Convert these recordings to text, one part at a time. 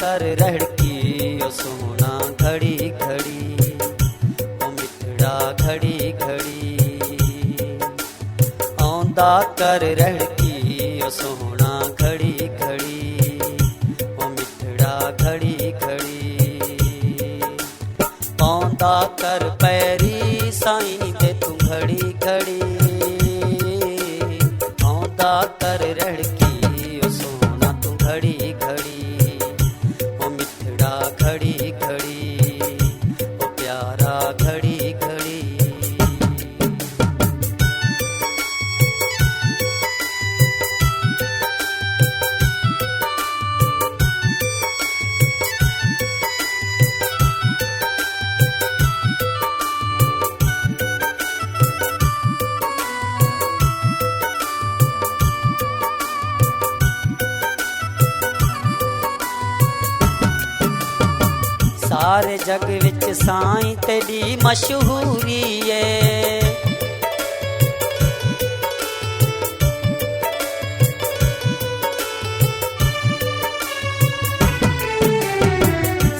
कर रड़की ओ सोना घड़ी घड़ी, ओ मिठड़ा घड़ी घड़ी आउंदा कर रड़की ओ सोना घड़ी घड़ी, ओ मिठड़ा घड़ी घड़ी आउंदा कर पैरी साईं ते तू घड़ी घड़ी आउंदा कर रड़की ओ सोना तू घड़ी घड़ी, ओ मिठड़ा घड़ी घड़ी ओ प्यारा घड़ी घड़ी। सारे जग विच साईं तेरी मशहूरी है,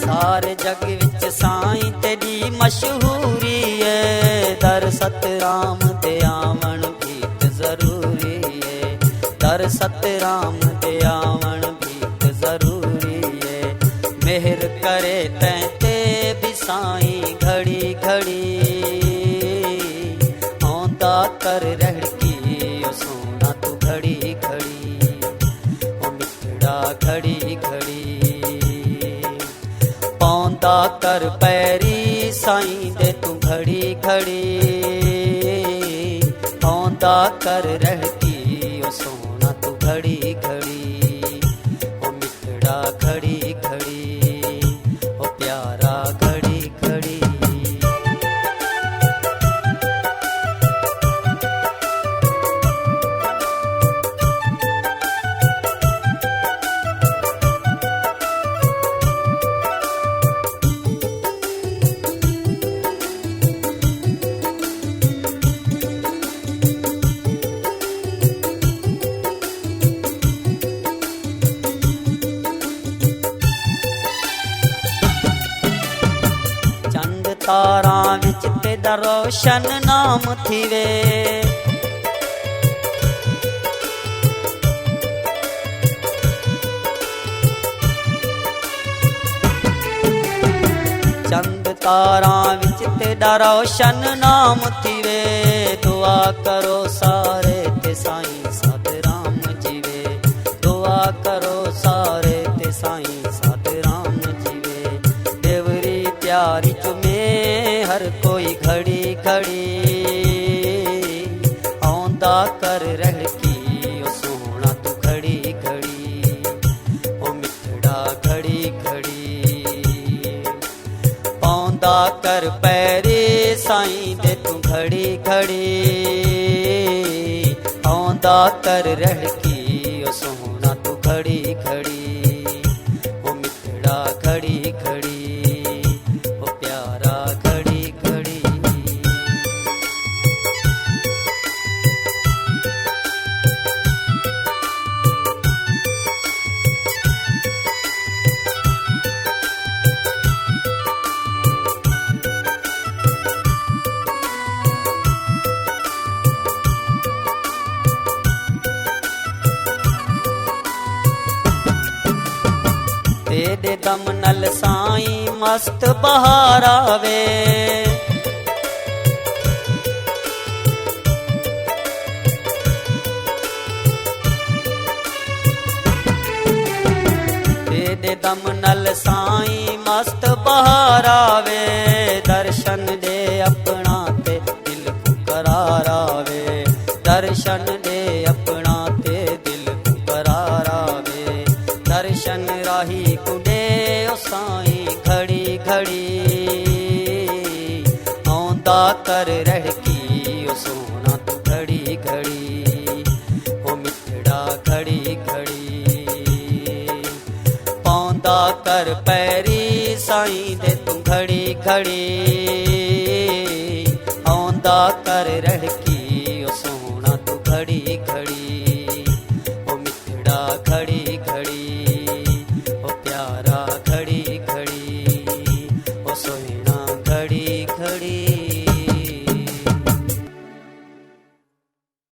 सारे जग विच साईं तेरी मशहूरी है। दर सतराम दे आवन भीत जरूरी है, दर सतराम दे आवन भीत जरूरी है। मेहर करे तैते भी साईं घड़ी घड़ी आउंदा कर रड़की ओ सोना तू घड़ी घड़ी, ओ मिठड़ा घड़ी घड़ी पाउंदा कर पैरी साईं दे तू घड़ी घड़ी आउंदा कर रड़की ओ सोना तू घड़ी घड़ी, ओ मिठड़ा घड़ी घड़ी ओ प्यारा घड़ी घड़ी। चंद तारा विच तेरा रोशन नाम थीवे, चंद तारा विच तेरा रोशन नाम थीवे। दुआ करो सारे ते साईं साध राम जीवे, दुआ करो सारे ते साईं साध राम जीवे। देवरी प्यारी चुमे हर कोई घड़ी घड़ी आउंदा कर रड़की ओ सोना तू घड़ी घड़ी, ओ मिठड़ा घड़ी घड़ी पाउंदा कर पैरे साईं दे तू घड़ी घड़ी आउंदा कर रड़की ओ सोना तू घड़ी घड़ी, ओ मिठड़ा घड़ी घड़ी ओ प्यारा घड़ी घड़ी। तेरे दम नल साईं मस्त बहार आवे, तेरे दम नल साईं मस्त बहार आवे। दर्शन दे अपना ते दिल को करार आवे, दर्शन दे अपना ते दिल को करार आवे। दर्शन राही कुडे ओ साईं घड़ी घड़ी आउंदा कर रड़की ओ सोना तू घड़ी घड़ी, ओ मिठड़ा घड़ी घड़ी पाउंदा कर पैरी साईं दे तू घड़ी घड़ी